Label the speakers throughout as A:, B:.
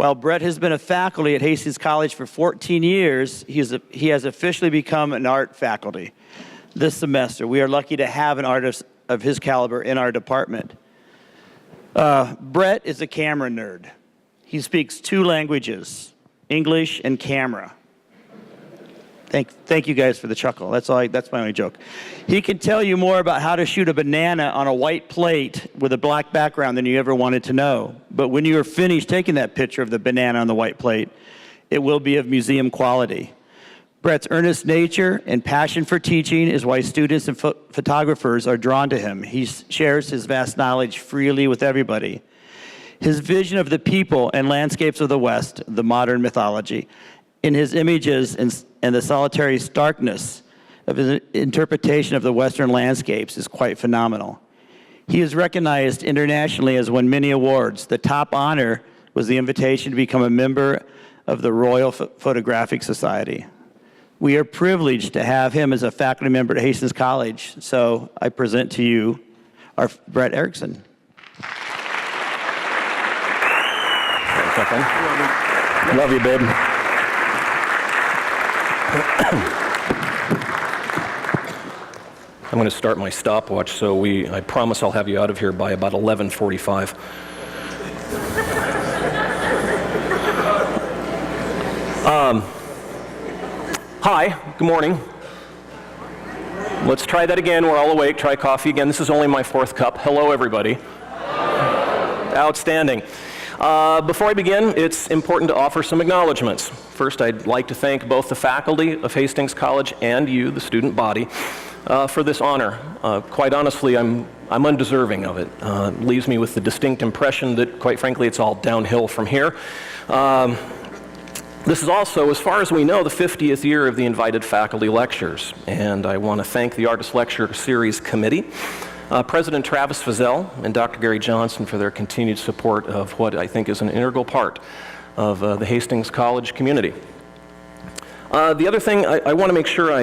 A: While Brett has been a faculty at Hastings College for 14 years, he has officially become an art faculty this semester. We are lucky to have an artist of his caliber in our department. Brett is a camera nerd. He speaks 2 languages, English and camera. Thank you guys for the chuckle. That's my only joke. He can tell you more about how to shoot a banana on a white plate with a black background than you ever wanted to know. But when you are finished taking that picture of the banana on the white plate, it will be of museum quality. Brett's earnest nature and passion for teaching is why students and photographers are drawn to him. He shares his vast knowledge freely with everybody. His vision of the people and landscapes of the West, the modern mythology, in his images and the solitary starkness of his interpretation of the Western landscapes is quite phenomenal. He is recognized internationally as won many awards. The top honor was the invitation to become a member of the Royal Photographic Society. We are privileged to have him as a faculty member at Hastings College, so I present to you our Brett Erickson.
B: Love you, babe. I'm going to start my stopwatch, so I promise I'll have you out of here by about 11:45. Hi, good morning. Let's try that again. We're all awake. Try coffee again. This is only my 4th cup. Hello, everybody. Outstanding. Before I begin, it's important to offer some acknowledgments. First, I'd like to thank both the faculty of Hastings College and you, the student body, for this honor. Quite honestly, I'm undeserving of it. It leaves me with the distinct impression that, quite frankly, it's all downhill from here. This is also, as far as we know, the 50th year of the invited faculty lectures, and I want to thank the Artist Lecture Series Committee, President Travis Feazell and Dr. Gary Johnson for their continued support of what I think is an integral part of the Hastings College community. The other thing, I want to make sure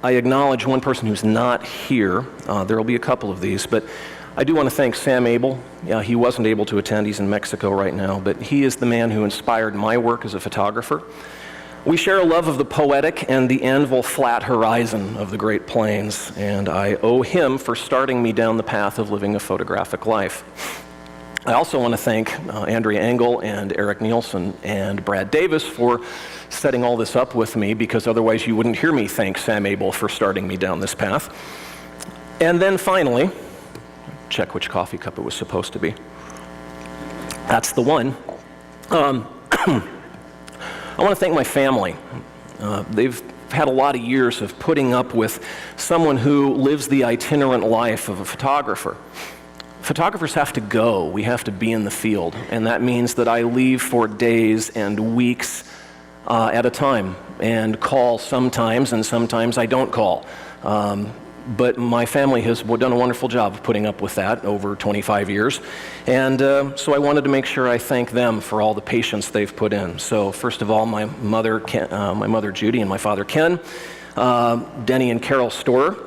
B: I acknowledge one person who's not here. There will be a couple of these, but I do want to thank Sam Abel. He wasn't able to attend. He's in Mexico right now, but he is the man who inspired my work as a photographer. We share a love of the poetic and the anvil flat horizon of the Great Plains, and I owe him for starting me down the path of living a photographic life. I also want to thank Andrea Engel and Eric Nielsen and Brad Davis for setting all this up with me, because otherwise you wouldn't hear me thank Sam Abel for starting me down this path. And then finally, check which coffee cup it was supposed to be. That's the one. I want to thank my family. They've had a lot of years of putting up with someone who lives the itinerant life of a photographer. Photographers have to go. We have to be in the field, and that means that I leave for days and weeks at a time and call sometimes, and sometimes I don't call. But my family has done a wonderful job of putting up with that over 25 years. And so I wanted to make sure I thank them for all the patience they've put in. So first of all, my mother Judy and my father Ken, Denny and Carol Storer,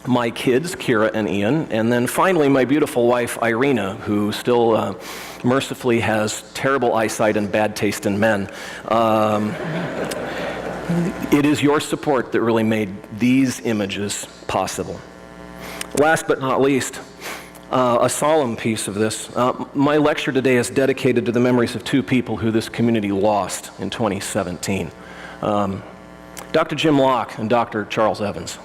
B: my kids, Kira and Ian, and then finally my beautiful wife, Irina, who still mercifully has terrible eyesight and bad taste in men. It is your support that really made these images possible. Last but not least, a solemn piece of this. My lecture today is dedicated to the memories of 2 people who this community lost in 2017. Dr. Jim Locke and Dr. Charles Evans.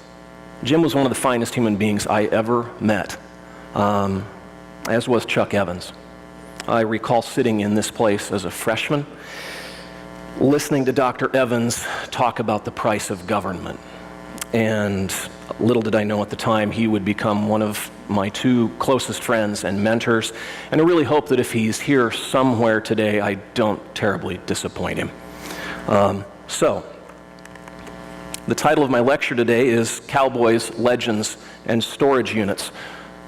B: Jim was one of the finest human beings I ever met, as was Chuck Evans. I recall sitting in this place as a freshman, listening to Dr. Evans talk about the price of government. And little did I know at the time he would become one of my 2 closest friends and mentors. And I really hope that if he's here somewhere today, I don't terribly disappoint him. So, the title of my lecture today is Cowboys, Legends, and Storage Units,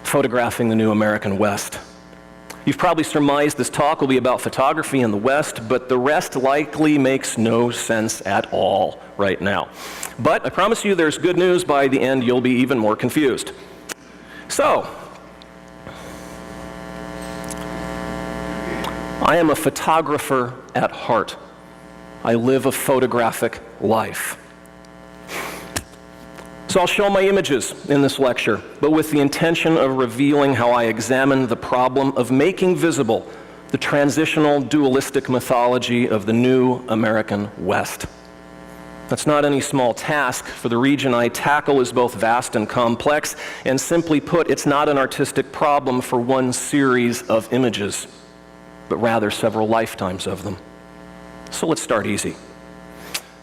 B: Photographing the New American West. You've probably surmised this talk will be about photography in the West, but the rest likely makes no sense at all right now. But I promise you there's good news. By the end, you'll be even more confused. So, I am a photographer at heart. I live a photographic life. So I'll show my images in this lecture, but with the intention of revealing how I examine the problem of making visible the transitional dualistic mythology of the new American West. That's not any small task, for the region I tackle is both vast and complex, and simply put, it's not an artistic problem for one series of images, but rather several lifetimes of them. So let's start easy.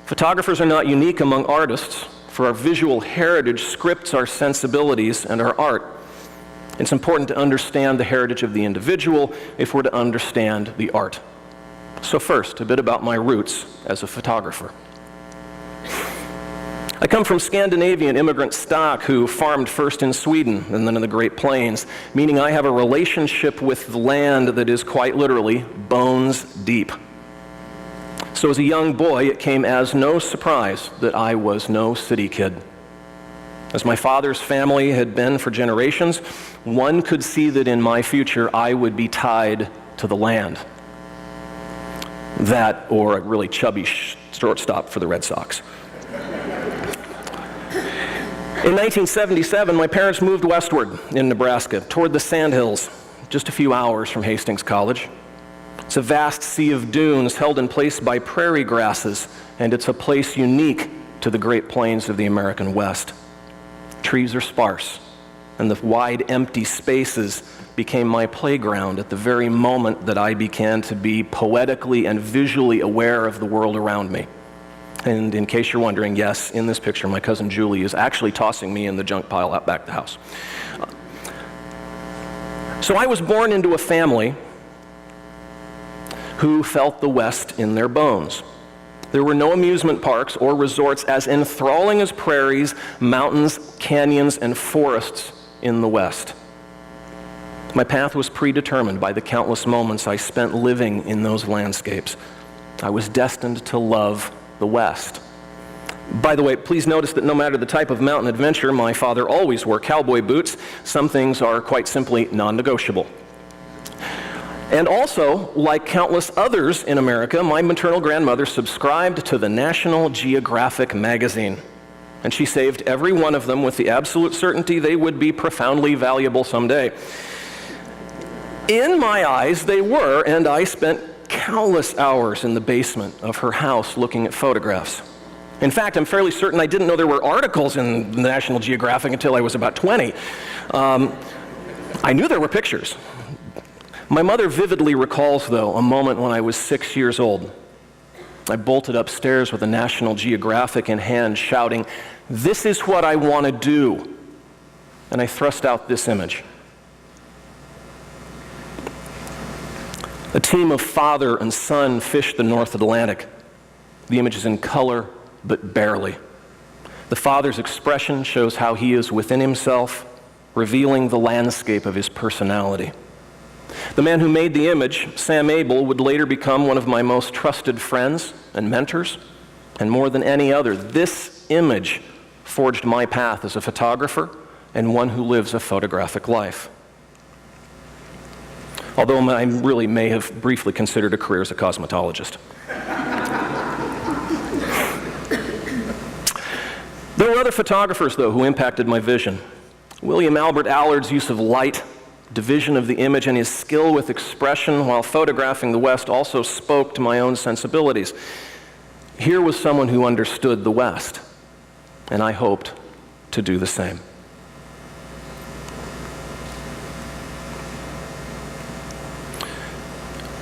B: Photographers are not unique among artists, for our visual heritage scripts our sensibilities and our art. It's important to understand the heritage of the individual if we're to understand the art. So first, a bit about my roots as a photographer. I come from Scandinavian immigrant stock who farmed first in Sweden and then in the Great Plains, meaning I have a relationship with the land that is quite literally bones deep. So as a young boy, it came as no surprise that I was no city kid. As my father's family had been for generations, one could see that in my future I would be tied to the land. That or a really chubby shortstop for the Red Sox. In 1977, my parents moved westward in Nebraska, toward the Sandhills, just a few hours from Hastings College. It's a vast sea of dunes held in place by prairie grasses, and it's a place unique to the Great Plains of the American West. Trees are sparse, and the wide, empty spaces became my playground at the very moment that I began to be poetically and visually aware of the world around me. And in case you're wondering, yes, in this picture, my cousin Julie is actually tossing me in the junk pile out back of the house. So I was born into a family who felt the West in their bones. There were no amusement parks or resorts as enthralling as prairies, mountains, canyons, and forests in the West. My path was predetermined by the countless moments I spent living in those landscapes. I was destined to love the West. By the way, please notice that no matter the type of mountain adventure, my father always wore cowboy boots. Some things are quite simply non-negotiable. And also, like countless others in America, my maternal grandmother subscribed to the National Geographic magazine. And she saved every one of them with the absolute certainty they would be profoundly valuable someday. In my eyes, they were, and I spent countless hours in the basement of her house looking at photographs. In fact, I'm fairly certain I didn't know there were articles in the National Geographic until I was about 20. I knew there were pictures. My mother vividly recalls, though, a moment when I was 6 years old. I bolted upstairs with a National Geographic in hand, shouting, "This is what I want to do." And I thrust out this image. A team of father and son fished the North Atlantic. The image is in color, but barely. The father's expression shows how he is within himself, revealing the landscape of his personality. The man who made the image, Sam Abel, would later become one of my most trusted friends and mentors, and more than any other, this image forged my path as a photographer and one who lives a photographic life. Although I really may have briefly considered a career as a cosmetologist. There were other photographers, though, who impacted my vision. William Albert Allard's use of light, division of the image, and his skill with expression while photographing the West also spoke to my own sensibilities. Here was someone who understood the West, and I hoped to do the same.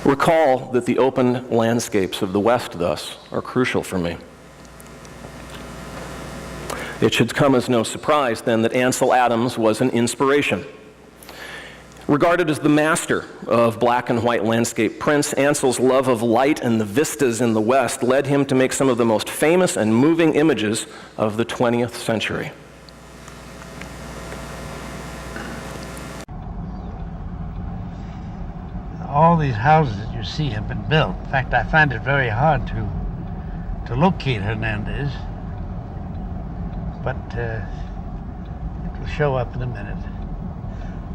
B: Recall that the open landscapes of the West, thus, are crucial for me. It should come as no surprise, then, that Ansel Adams was an inspiration. Regarded as the master of black and white landscape prints, Ansel's love of light and the vistas in the West led him to make some of the most famous and moving images of the 20th century.
C: All these houses that you see have been built. In fact, I find it very hard to locate Hernandez, but it will show up in a minute.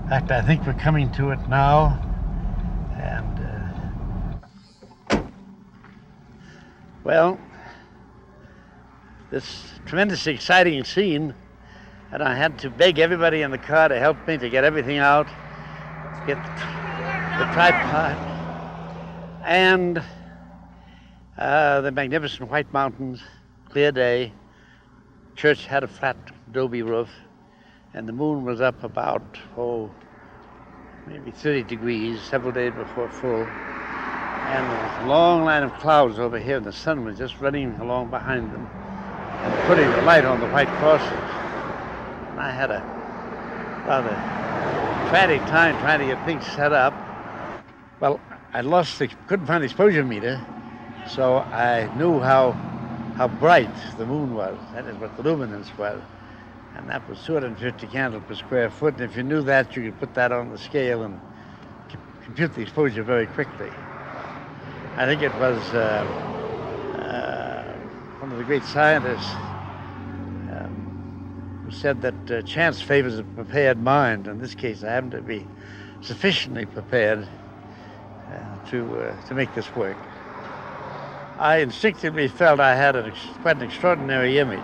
C: In fact, I think we're coming to it now, and Well, this tremendously exciting scene, and I had to beg everybody in the car to help me to get everything out, get the tripod, and the magnificent white mountains, clear day. Church had a flat adobe roof, and the moon was up about, maybe 30 degrees, several days before full. And there was a long line of clouds over here, and the sun was just running along behind them and putting the light on the white crosses. And I had a rather tragic time trying to get things set up. Well, I couldn't find the exposure meter, so I knew how bright the moon was. That is what the luminance was. And that was 250 candles per square foot. And if you knew that, you could put that on the scale and compute the exposure very quickly. I think it was one of the great scientists who said that chance favors a prepared mind. In this case, I happened to be sufficiently prepared to make this work. I instinctively felt I had quite an extraordinary image,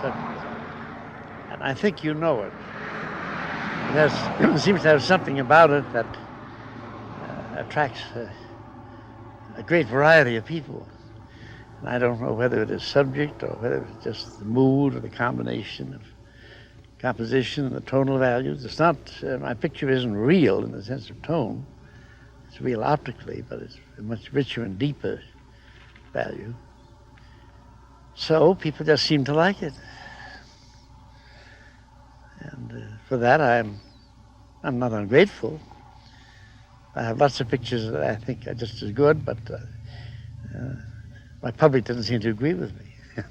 C: and I think you know it. It seems to have something about it that attracts a great variety of people. And I don't know whether it is subject or whether it's just the mood or the combination of composition and the tonal values. It's not, my picture isn't real in the sense of tone. It's real optically, but it's a much richer and deeper value. So people just seem to like it. And for that, I'm not ungrateful. I have lots of pictures that I think are just as good, but my public doesn't seem to agree with me.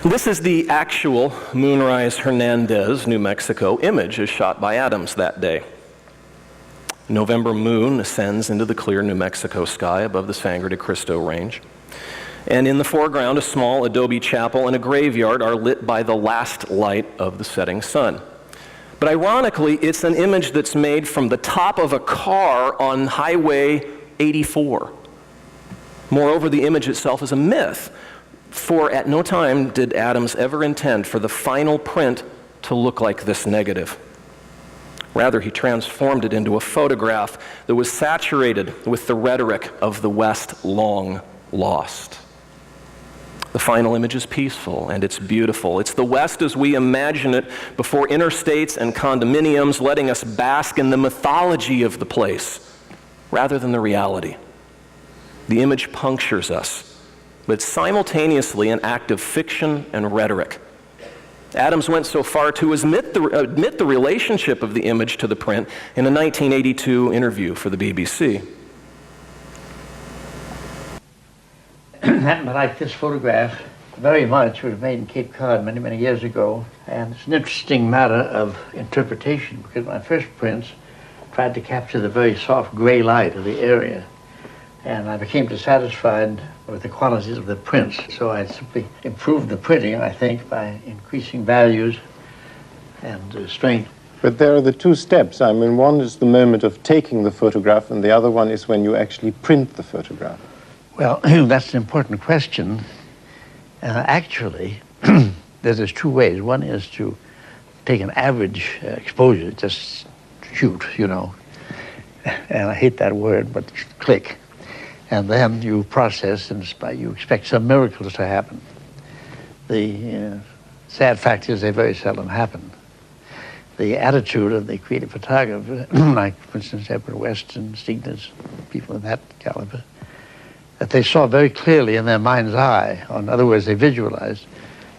B: This is the actual Moonrise Hernandez, New Mexico image as shot by Adams that day. November moon ascends into the clear New Mexico sky above the Sangre de Cristo range. And in the foreground, a small adobe chapel and a graveyard are lit by the last light of the setting sun. But ironically, it's an image that's made from the top of a car on Highway 84. Moreover, the image itself is a myth, for at no time did Adams ever intend for the final print to look like this negative. Rather, he transformed it into a photograph that was saturated with the rhetoric of the West long lost. The final image is peaceful and it's beautiful. It's the West as we imagine it before interstates and condominiums, letting us bask in the mythology of the place rather than the reality. The image punctures us, but it's simultaneously an act of fiction and rhetoric. Adams went so far to admit the relationship of the image to the print in a 1982 interview for the BBC.
C: I happen to like this photograph very much. It was made in Cape Cod many, many years ago. And it's an interesting matter of interpretation because my first prints tried to capture the very soft gray light of the area. And I became dissatisfied with the qualities of the prints. So I simply improved the printing, I think, by increasing values and strength.
D: But there are the two steps. I mean, one is the moment of taking the photograph, and the other one is when you actually print the photograph.
C: Well, that's an important question. Actually, there's two ways. One is to take an average exposure, just shoot, you know. And I hate that word, but click. And then you process, and you expect some miracles to happen. The sad fact is they very seldom happen. The attitude of the creative photographer, like, for instance, Edward Weston, Stiglitz, people of that caliber, that they saw very clearly in their mind's eye, or in other words, they visualized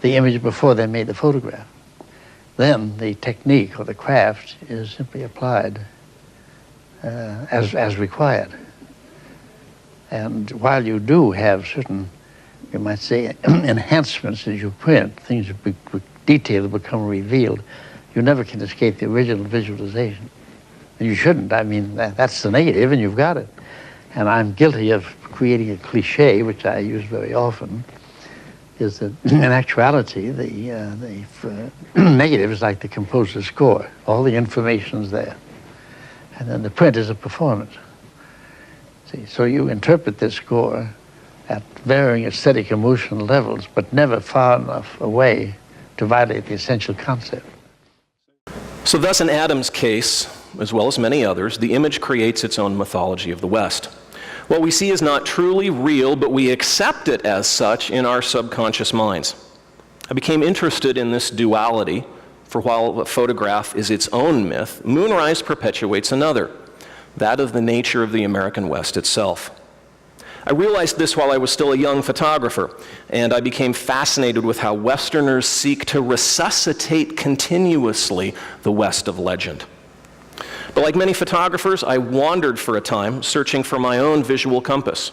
C: the image before they made the photograph. Then the technique or the craft is simply applied as required. And while you do have certain, you might say, enhancements as you print, things details become revealed, you never can escape the original visualization. And you shouldn't. I mean, that's the negative, and you've got it. And I'm guilty of creating a cliche, which I use very often, is that in actuality, the negative is like the composer's score. All the information's there. And then the print is a performance. See, so you interpret this score at varying aesthetic emotional levels, but never far enough away to violate the essential concept.
B: So thus in Adams' case, as well as many others, the image creates its own mythology of the West. What we see is not truly real, but we accept it as such in our subconscious minds. I became interested in this duality, for while a photograph is its own myth, Moonrise perpetuates another, that of the nature of the American West itself. I realized this while I was still a young photographer, and I became fascinated with how Westerners seek to resuscitate continuously the West of legend. But like many photographers, I wandered for a time, searching for my own visual compass.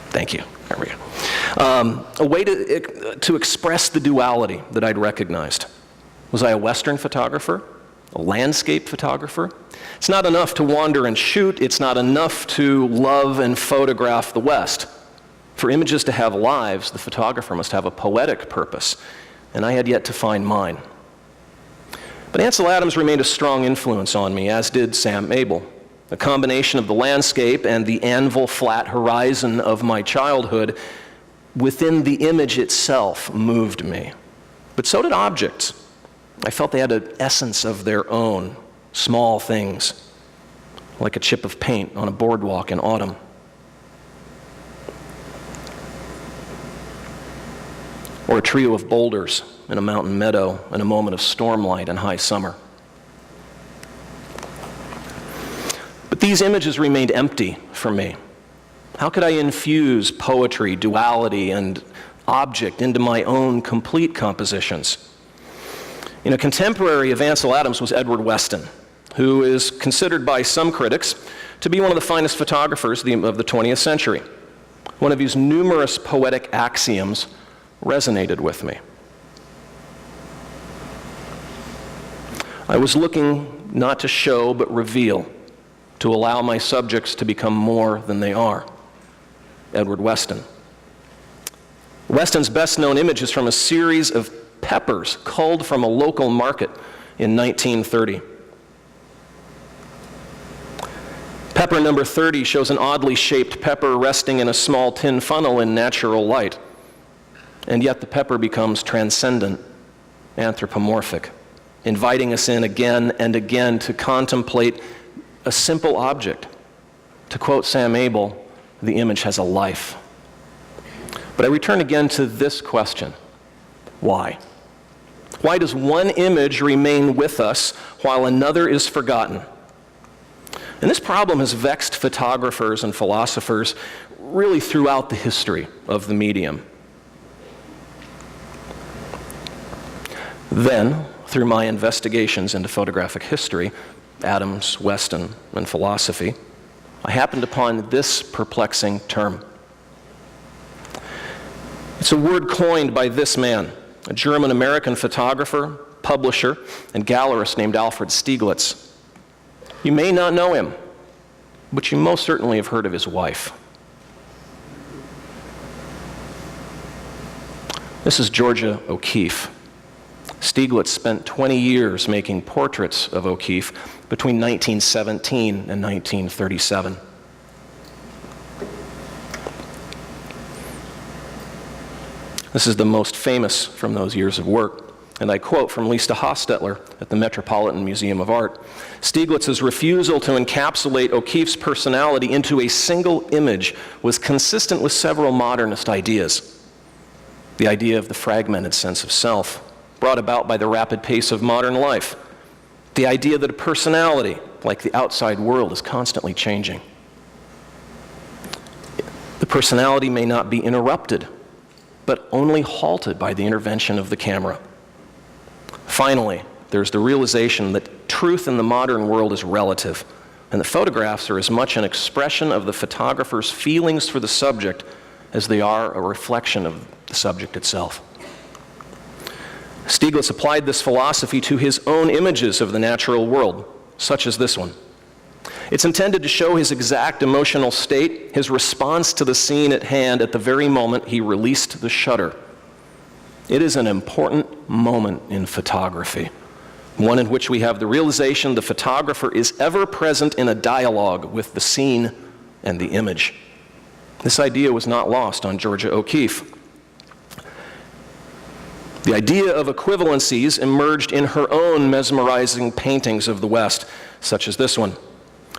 B: Thank you. There we go. A way to express the duality that I'd recognized. Was I a Western photographer? A landscape photographer? It's not enough to wander and shoot. It's not enough to love and photograph the West. For images to have lives, the photographer must have a poetic purpose, and I had yet to find mine. But Ansel Adams remained a strong influence on me, as did Sam Abel. A combination of the landscape and the anvil flat horizon of my childhood within the image itself moved me. But so did objects. I felt they had an essence of their own, small things, like a chip of paint on a boardwalk in autumn. Or a trio of boulders in a mountain meadow in a moment of stormlight in high summer. But these images remained empty for me. How could I infuse poetry, duality, and object into my own complete compositions? A contemporary of Ansel Adams was Edward Weston, who is considered by some critics to be one of the finest photographers of the 20th century. One of his numerous poetic axioms resonated with me. I was looking not to show but reveal, to allow my subjects to become more than they are. Edward Weston. Weston's best-known image is from a series of peppers culled from a local market in 1930. Pepper number 30 shows an oddly shaped pepper resting in a small tin funnel in natural light. And yet the pepper becomes transcendent, anthropomorphic, inviting us in again and again to contemplate a simple object. To quote Sam Abel, the image has a life. But I return again to this question: why? Why does one image remain with us while another is forgotten? And this problem has vexed photographers and philosophers really throughout the history of the medium. Then, through my investigations into photographic history, Adams, Weston, and philosophy, I happened upon this perplexing term. It's a word coined by this man, a German-American photographer, publisher, and gallerist named Alfred Stieglitz. You may not know him, but you most certainly have heard of his wife. This is Georgia O'Keeffe. Stieglitz spent 20 years making portraits of O'Keeffe between 1917 and 1937. This is the most famous from those years of work, and I quote from Lisa Hostetler at the Metropolitan Museum of Art: "Stieglitz's refusal to encapsulate O'Keeffe's personality into a single image was consistent with several modernist ideas. The idea of the fragmented sense of self, brought about by the rapid pace of modern life. The idea that a personality, like the outside world, is constantly changing. The personality may not be interrupted, but only halted by the intervention of the camera. Finally, there's the realization that truth in the modern world is relative, and the photographs are as much an expression of the photographer's feelings for the subject as they are a reflection of the subject itself." Stieglitz applied this philosophy to his own images of the natural world, such as this one. It's intended to show his exact emotional state, his response to the scene at hand at the very moment he released the shutter. It is an important moment in photography, one in which we have the realization the photographer is ever present in a dialogue with the scene and the image. This idea was not lost on Georgia O'Keeffe. The idea of equivalencies emerged in her own mesmerizing paintings of the West, such as this one.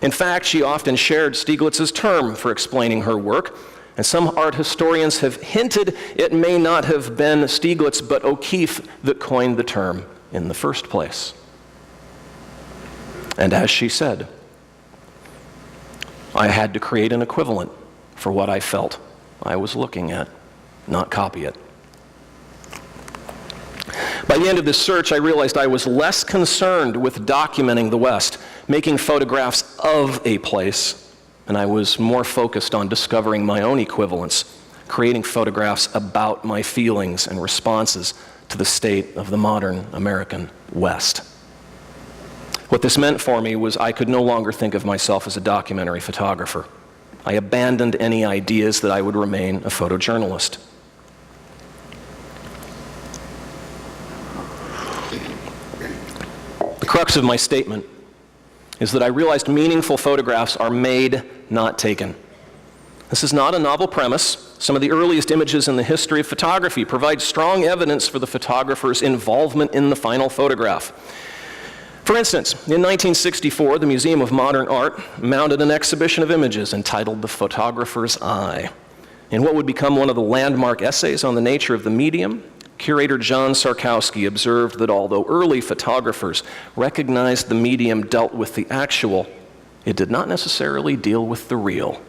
B: In fact, she often shared Stieglitz's term for explaining her work, and some art historians have hinted it may not have been Stieglitz but O'Keeffe that coined the term in the first place. And as she said, I had to create an equivalent for what I felt I was looking at, not copy it. By the end of this search, I realized I was less concerned with documenting the West, making photographs of a place, and I was more focused on discovering my own equivalents, creating photographs about my feelings and responses to the state of the modern American West. What this meant for me was I could no longer think of myself as a documentary photographer. I abandoned any ideas that I would remain a photojournalist. The crux of my statement is that I realized meaningful photographs are made, not taken. This is not a novel premise. Some of the earliest images in the history of photography provide strong evidence for the photographer's involvement in the final photograph. For instance, in 1964, the Museum of Modern Art mounted an exhibition of images entitled The Photographer's Eye. In what would become one of the landmark essays on the nature of the medium, curator John Sarkowski observed that although early photographers recognized the medium dealt with the actual, it did not necessarily deal with the real.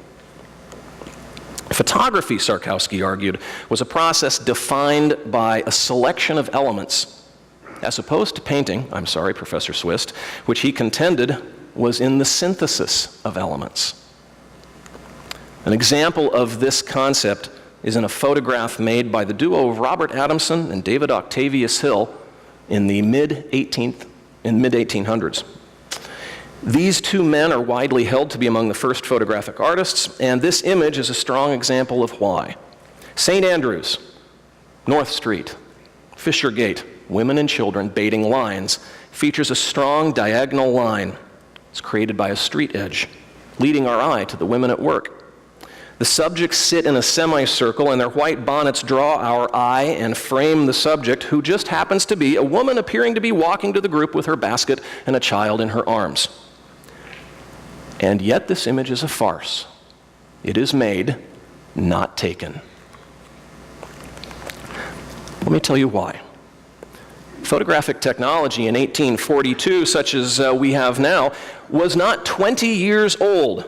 B: Photography, Sarkowski argued, was a process defined by a selection of elements, as opposed to painting, Professor Swist, which he contended was in the synthesis of elements. An example of this concept is in a photograph made by the duo of Robert Adamson and David Octavius Hill in the mid-1800s. These two men are widely held to be among the first photographic artists, and this image is a strong example of why. St. Andrews, North Street, Fisher Gate, women and children baiting lines, features a strong diagonal line. It's created by a street edge, leading our eye to the women at work. The subjects sit in a semicircle, and their white bonnets draw our eye and frame the subject, who just happens to be a woman appearing to be walking to the group with her basket and a child in her arms. And yet this image is a farce. It is made, not taken. Let me tell you why. Photographic technology in 1842, such as we have now, was not 20 years old.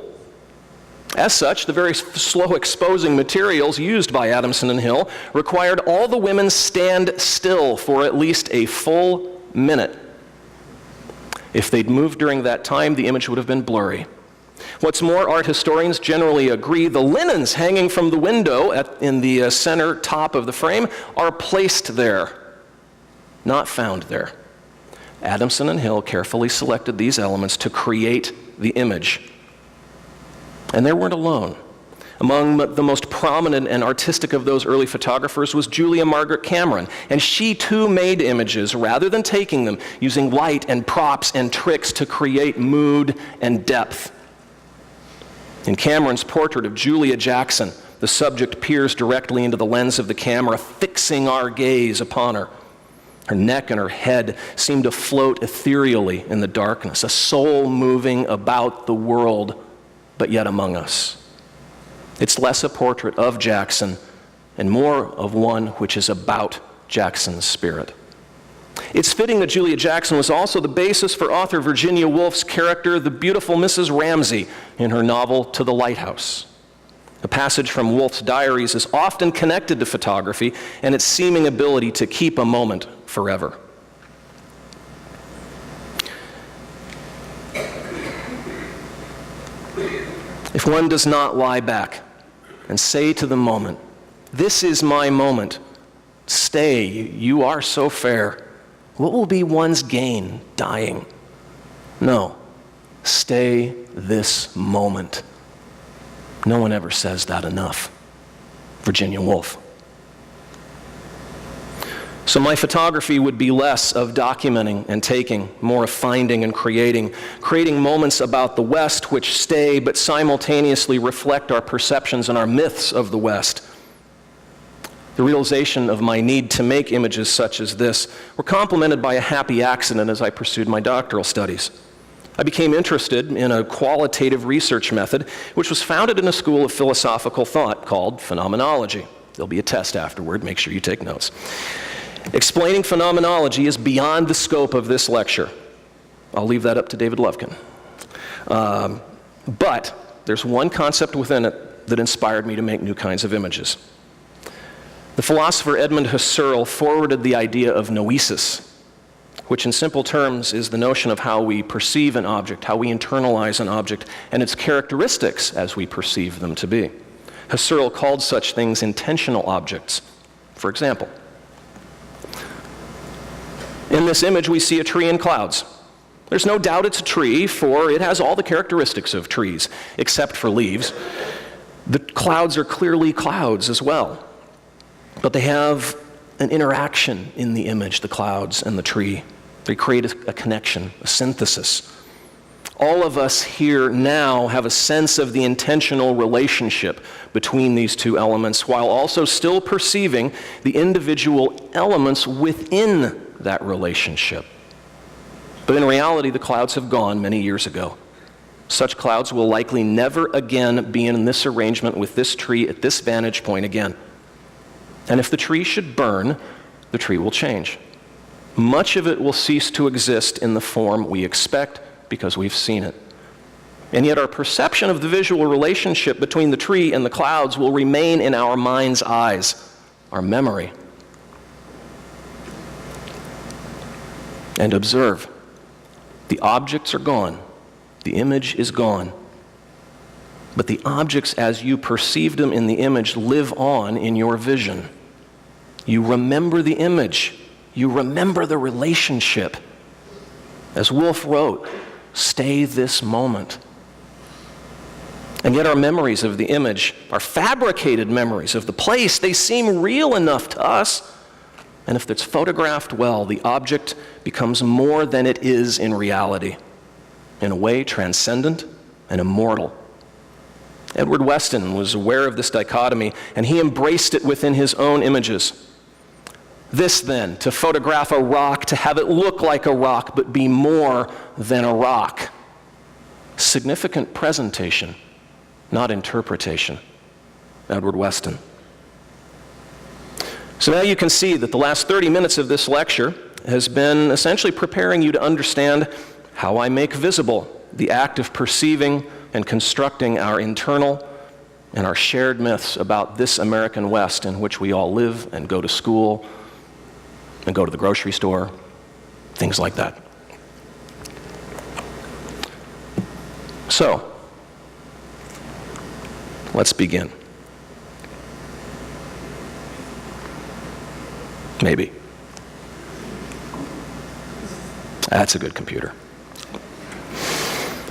B: As such, the very slow exposing materials used by Adamson and Hill required all the women stand still for at least a full minute. If they'd moved during that time, the image would have been blurry. What's more, art historians generally agree the linens hanging from the window in the center top of the frame are placed there, not found there. Adamson and Hill carefully selected these elements to create the image. And they weren't alone. Among the most prominent and artistic of those early photographers was Julia Margaret Cameron, and she too made images rather than taking them, using light and props and tricks to create mood and depth. In Cameron's portrait of Julia Jackson, the subject peers directly into the lens of the camera, fixing our gaze upon her. Her neck and her head seem to float ethereally in the darkness, a soul moving about the world, but yet among us. It's less a portrait of Jackson and more of one which is about Jackson's spirit. It's fitting that Julia Jackson was also the basis for author Virginia Woolf's character, the beautiful Mrs. Ramsay, in her novel To the Lighthouse. A passage from Woolf's diaries is often connected to photography and its seeming ability to keep a moment forever. If one does not lie back and say to the moment, "This is my moment, stay, you are so fair," what will be one's gain dying? No, stay this moment. No one ever says that enough. Virginia Woolf. So my photography would be less of documenting and taking, more of finding and creating moments about the West which stay but simultaneously reflect our perceptions and our myths of the West. The realization of my need to make images such as this were complemented by a happy accident as I pursued my doctoral studies. I became interested in a qualitative research method which was founded in a school of philosophical thought called phenomenology. There'll be a test afterward, make sure you take notes. Explaining phenomenology is beyond the scope of this lecture. I'll leave that up to David Lovkin. But there's one concept within it that inspired me to make new kinds of images. The philosopher Edmund Husserl forwarded the idea of noesis, which in simple terms is the notion of how we perceive an object, how we internalize an object, and its characteristics as we perceive them to be. Husserl called such things intentional objects. For example, in this image we see a tree in clouds. There's no doubt it's a tree, for it has all the characteristics of trees, except for leaves. The clouds are clearly clouds as well, but they have an interaction in the image, the clouds and the tree. They create a connection, a synthesis. All of us here now have a sense of the intentional relationship between these two elements, while also still perceiving the individual elements within that relationship. But in reality, the clouds have gone many years ago. Such clouds will likely never again be in this arrangement with this tree at this vantage point again. And if the tree should burn, the tree will change. Much of it will cease to exist in the form we expect because we've seen it. And yet our perception of the visual relationship between the tree and the clouds will remain in our mind's eyes, our memory. And observe, the objects are gone, the image is gone, but the objects as you perceived them in the image live on in your vision. You remember the image, you remember the relationship. As Wolfe wrote, stay this moment. And yet our memories of the image are fabricated memories of the place. They seem real enough to us. And if it's photographed well, the object becomes more than it is in reality, in a way transcendent and immortal. Edward Weston was aware of this dichotomy, and he embraced it within his own images. This then, to photograph a rock, to have it look like a rock, but be more than a rock. Significant presentation, not interpretation. Edward Weston. So now you can see that the last 30 minutes of this lecture has been essentially preparing you to understand how I make visible the act of perceiving and constructing our internal and our shared myths about this American West in which we all live and go to school and go to the grocery store, things like that. So, let's begin. Maybe. That's a good computer.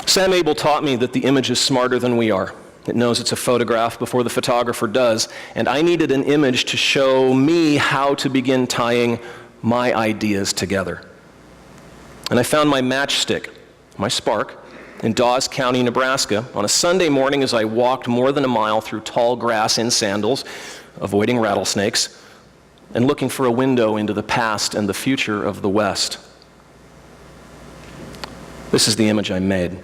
B: Sam Abel taught me that the image is smarter than we are. It knows it's a photograph before the photographer does, and I needed an image to show me how to begin tying my ideas together. And I found my matchstick, my spark, in Dawes County, Nebraska, on a Sunday morning as I walked more than a mile through tall grass in sandals, avoiding rattlesnakes, and looking for a window into the past and the future of the West. This is the image I made.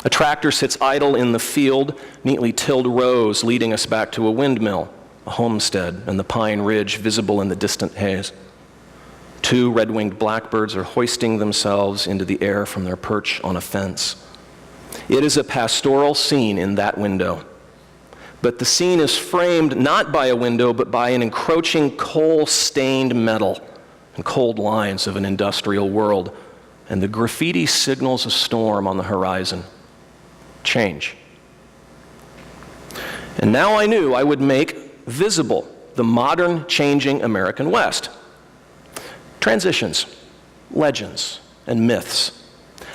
B: A tractor sits idle in the field, neatly tilled rows leading us back to a windmill, a homestead, and the Pine Ridge visible in the distant haze. 2 red-winged blackbirds are hoisting themselves into the air from their perch on a fence. It is a pastoral scene in that window. But the scene is framed not by a window, but by an encroaching coal-stained metal and cold lines of an industrial world, and the graffiti signals a storm on the horizon. Change. And now I knew I would make visible the modern, changing American West. Transitions, legends, and myths.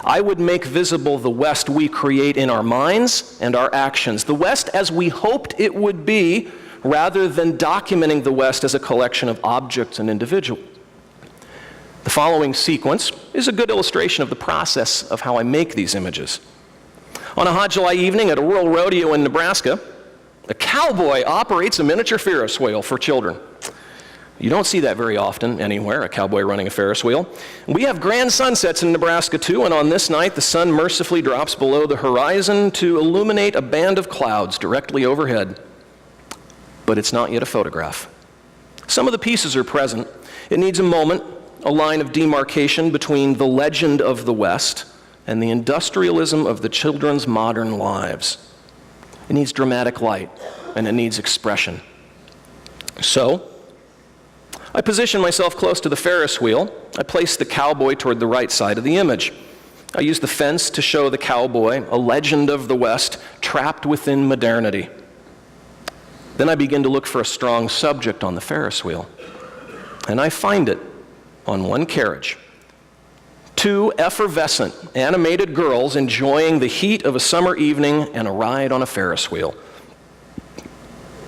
B: I would make visible the West we create in our minds and our actions, the West as we hoped it would be rather than documenting the West as a collection of objects and individuals. The following sequence is a good illustration of the process of how I make these images. On a hot July evening at a rural rodeo in Nebraska, a cowboy operates a miniature Ferris wheel for children. You don't see that very often anywhere, a cowboy running a Ferris wheel. We have grand sunsets in Nebraska too, and on this night the sun mercifully drops below the horizon to illuminate a band of clouds directly overhead. But it's not yet a photograph. Some of the pieces are present. It needs a moment, a line of demarcation between the legend of the West and the industrialism of the children's modern lives. It needs dramatic light, and it needs expression. So, I position myself close to the Ferris wheel. I place the cowboy toward the right side of the image. I use the fence to show the cowboy, a legend of the West, trapped within modernity. Then I begin to look for a strong subject on the Ferris wheel. And I find it on one carriage. Two effervescent, animated girls enjoying the heat of a summer evening and a ride on a Ferris wheel.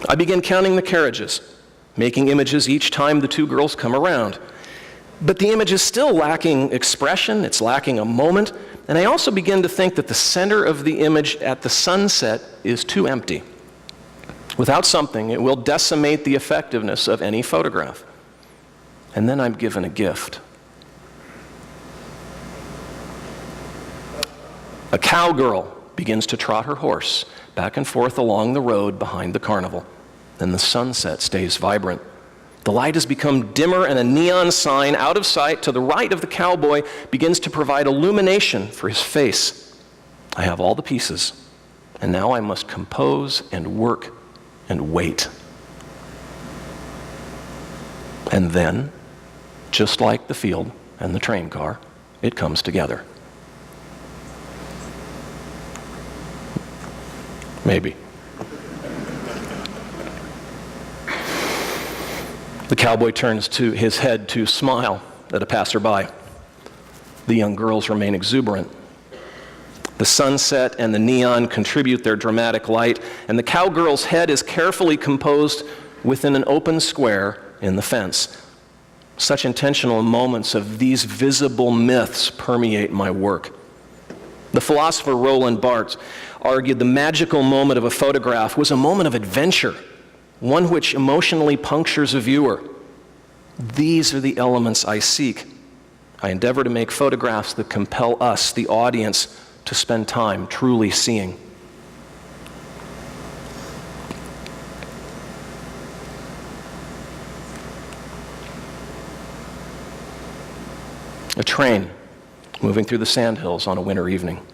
B: I begin counting the carriages, making images each time the two girls come around. But the image is still lacking expression, it's lacking a moment, and I also begin to think that the center of the image at the sunset is too empty. Without something, it will decimate the effectiveness of any photograph. And then I'm given a gift. A cowgirl begins to trot her horse back and forth along the road behind the carnival, and the sunset stays vibrant. The light has become dimmer, and a neon sign out of sight to the right of the cowboy begins to provide illumination for his face. I have all the pieces, and now I must compose and work and wait. And then, just like the field and the train car, it comes together. Maybe. The cowboy turns to his head to smile at a passerby. The young girls remain exuberant. The sunset and the neon contribute their dramatic light, and the cowgirl's head is carefully composed within an open square in the fence. Such intentional moments of these visible myths permeate my work. The philosopher Roland Barthes argued the magical moment of a photograph was a moment of adventure, one which emotionally punctures a viewer. These are the elements I seek. I endeavor to make photographs that compel us, the audience, to spend time truly seeing. A train moving through the sandhills on a winter evening.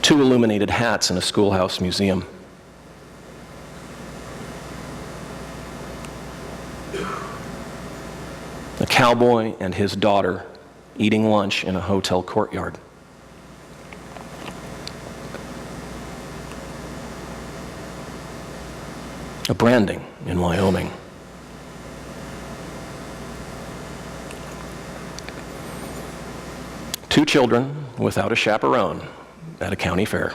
B: Two illuminated hats in a schoolhouse museum. A cowboy and his daughter eating lunch in a hotel courtyard. A branding in Wyoming. Two children without a chaperone at a county fair.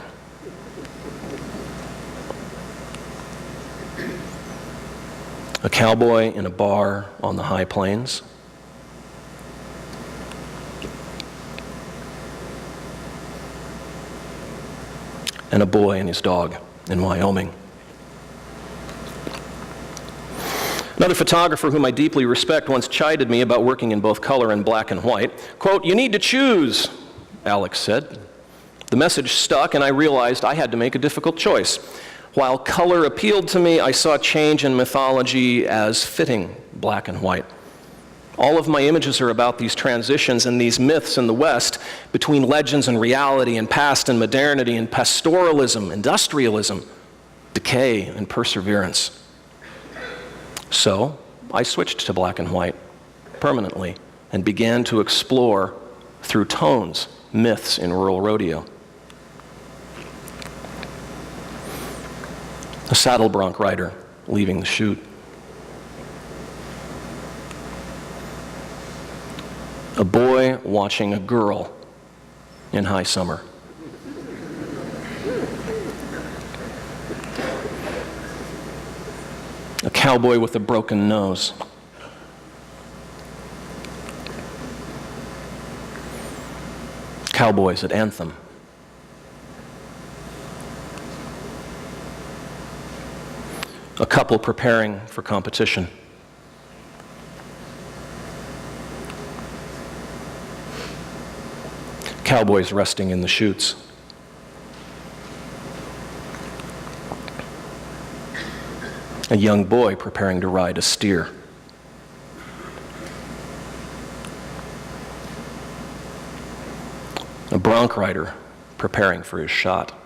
B: A cowboy in a bar on the high plains. And a boy and his dog in Wyoming. Another photographer whom I deeply respect once chided me about working in both color and black and white. Quote, "You need to choose," Alex said. The message stuck, and I realized I had to make a difficult choice. While color appealed to me, I saw change in mythology as fitting black and white. All of my images are about these transitions and these myths in the West between legends and reality and past and modernity and pastoralism, industrialism, decay and perseverance. So I switched to black and white permanently and began to explore through tones myths in rural rodeo. A saddle bronc rider leaving the chute. A boy watching a girl in high summer. cowboy with a broken nose. Cowboys at Anthem. A couple preparing for competition. Cowboys resting in the chutes. A young boy preparing to ride a steer. A bronc rider preparing for his shot.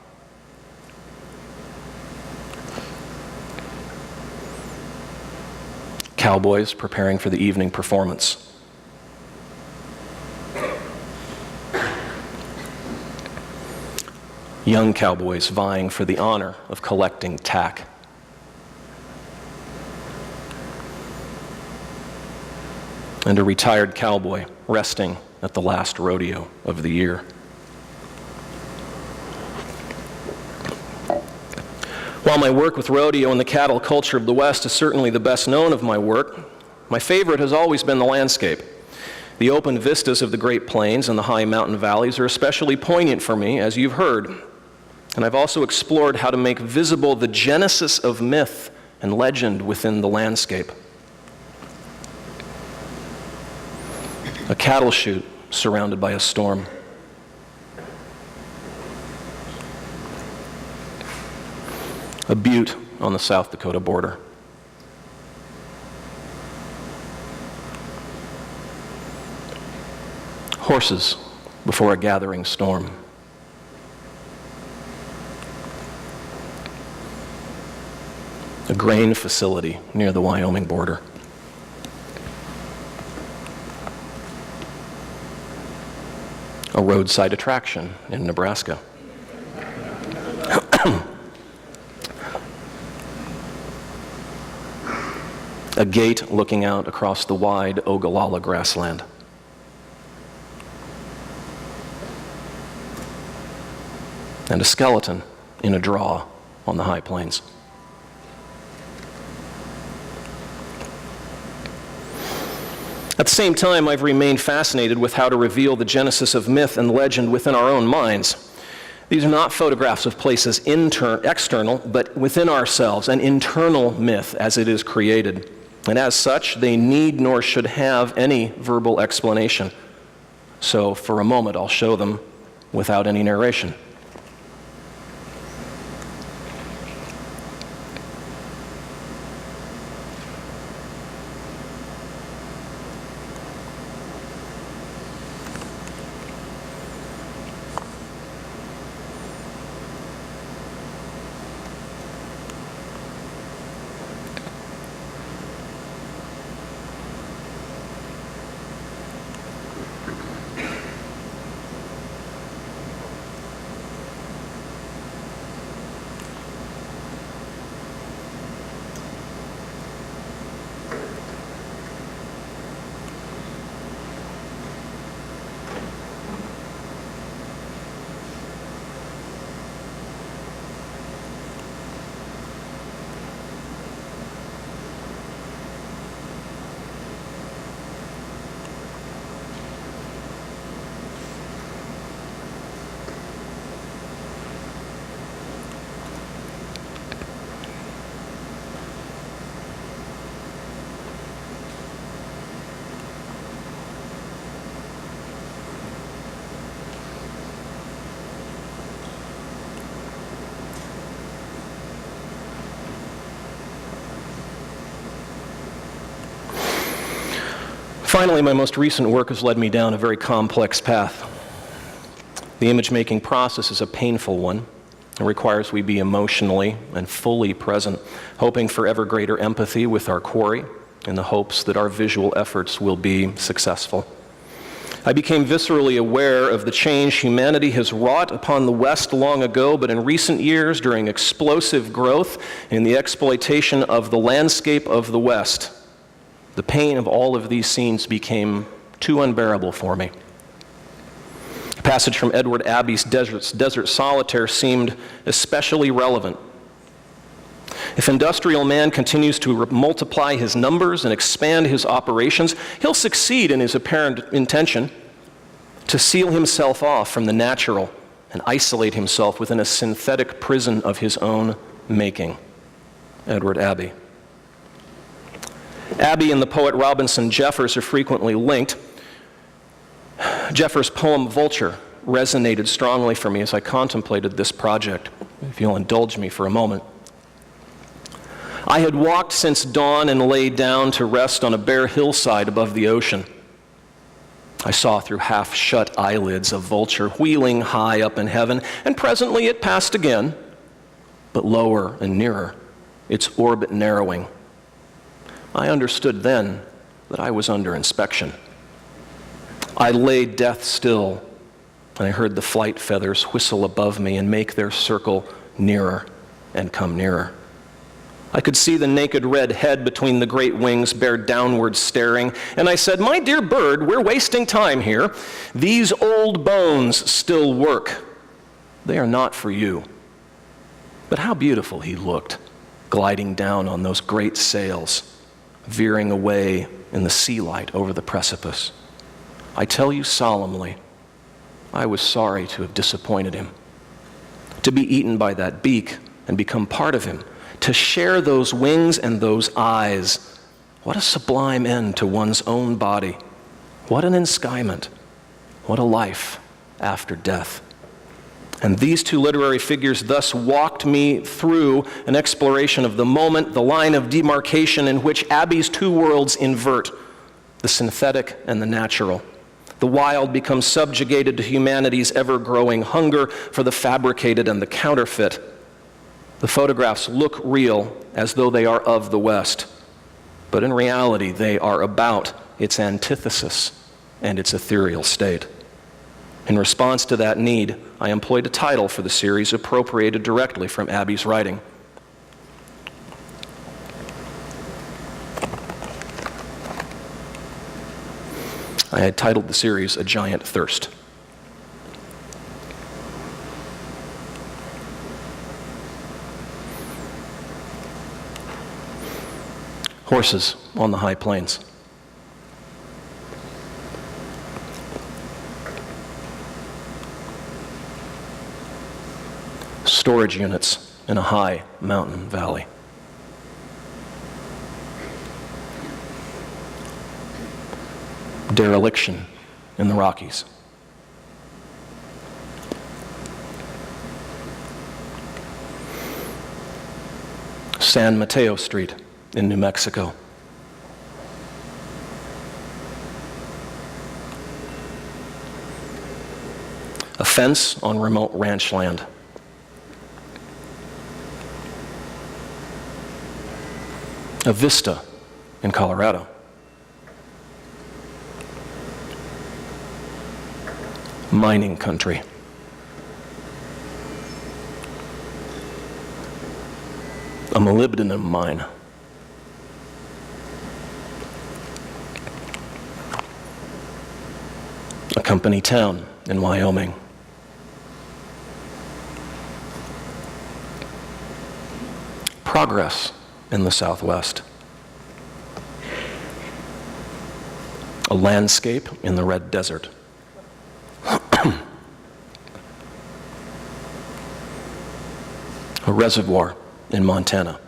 B: Cowboys preparing for the evening performance. Young cowboys vying for the honor of collecting tack. And a retired cowboy resting at the last rodeo of the year. While my work with rodeo and the cattle culture of the West is certainly the best known of my work, my favorite has always been the landscape. The open vistas of the Great Plains and the high mountain valleys are especially poignant for me, as you've heard. And I've also explored how to make visible the genesis of myth and legend within the landscape. A cattle chute surrounded by a storm. A butte on the South Dakota border. Horses before a gathering storm. A grain facility near the Wyoming border. A roadside attraction in Nebraska. A gate looking out across the wide Ogallala grassland. And a skeleton in a draw on the high plains. At the same time, I've remained fascinated with how to reveal the genesis of myth and legend within our own minds. These are not photographs of places external, but within ourselves, an internal myth as it is created. And as such, they need nor should have any verbal explanation. So for a moment, I'll show them without any narration. Finally, my most recent work has led me down a very complex path. The image-making process is a painful one. It requires we be emotionally and fully present, hoping for ever greater empathy with our quarry in the hopes that our visual efforts will be successful. I became viscerally aware of the change humanity has wrought upon the West long ago, but in recent years, during explosive growth in the exploitation of the landscape of the West, the pain of all of these scenes became too unbearable for me. A passage from Edward Abbey's Desert Solitaire seemed especially relevant. If industrial man continues to multiply his numbers and expand his operations, he'll succeed in his apparent intention to seal himself off from the natural and isolate himself within a synthetic prison of his own making. Edward Abbey. Abbey and the poet Robinson Jeffers are frequently linked. Jeffers' poem Vulture resonated strongly for me as I contemplated this project, if you'll indulge me for a moment. I had walked since dawn and laid down to rest on a bare hillside above the ocean. I saw through half-shut eyelids a vulture wheeling high up in heaven, and presently it passed again, but lower and nearer, its orbit narrowing. I understood then that I was under inspection. I lay death still, and I heard the flight feathers whistle above me and make their circle nearer and come nearer. I could see the naked red head between the great wings bear downward staring, and I said, "My dear bird, we're wasting time here. These old bones still work. They are not for you." But how beautiful he looked, gliding down on those great sails, veering away in the sea light over the precipice. I tell you solemnly, I was sorry to have disappointed him. To be eaten by that beak and become part of him, to share those wings and those eyes, what a sublime end to one's own body. What an enskyment. What a life after death. And these two literary figures thus walked me through an exploration of the moment, the line of demarcation in which Abbey's two worlds invert, the synthetic and the natural. The wild becomes subjugated to humanity's ever-growing hunger for the fabricated and the counterfeit. The photographs look real, as though they are of the West, but in reality they are about its antithesis and its ethereal state. In response to that need, I employed a title for the series appropriated directly from Abbey's writing. I had titled the series A Giant Thirst. Horses on the high plains. Storage units in a high mountain valley. Dereliction in the Rockies. San Mateo Street in New Mexico. A fence on remote ranch land. A vista in Colorado. Mining country. A molybdenum mine. A company town in Wyoming. Progress in the Southwest. A landscape in the Red Desert. A reservoir in Montana.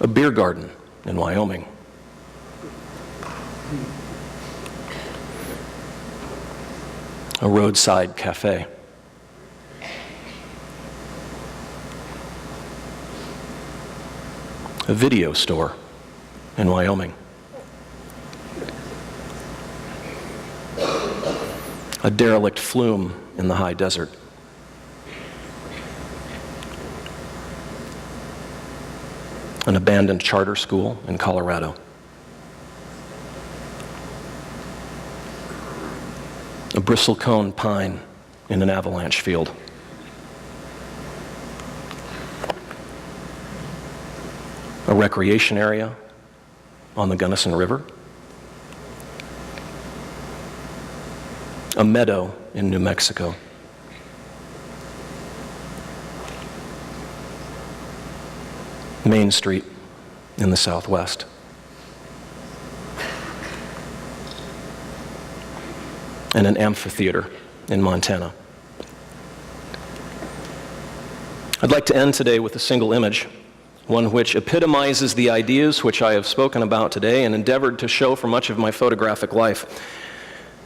B: A beer garden in Wyoming. A roadside cafe. A video store in Wyoming. A derelict flume in the high desert. An abandoned charter school in Colorado. A bristlecone pine in an avalanche field. A recreation area on the Gunnison River. A meadow in New Mexico. Main Street in the Southwest. And an amphitheater in Montana. I'd like to end today with a single image, one which epitomizes the ideas which I have spoken about today and endeavored to show for much of my photographic life.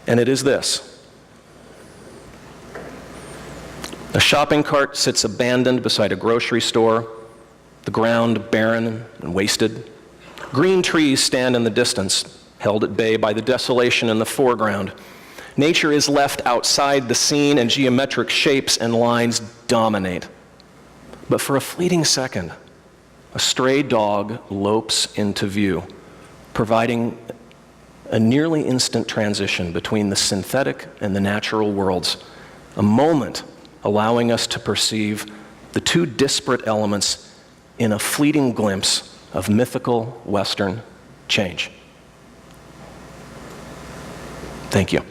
B: And it is this. A shopping cart sits abandoned beside a grocery store, the ground barren and wasted. Green trees stand in the distance, held at bay by the desolation in the foreground. Nature is left outside the scene, and geometric shapes and lines dominate. But for a fleeting second, a stray dog lopes into view, providing a nearly instant transition between the synthetic and the natural worlds, a moment allowing us to perceive the two disparate elements in a fleeting glimpse of mythical Western change. Thank you.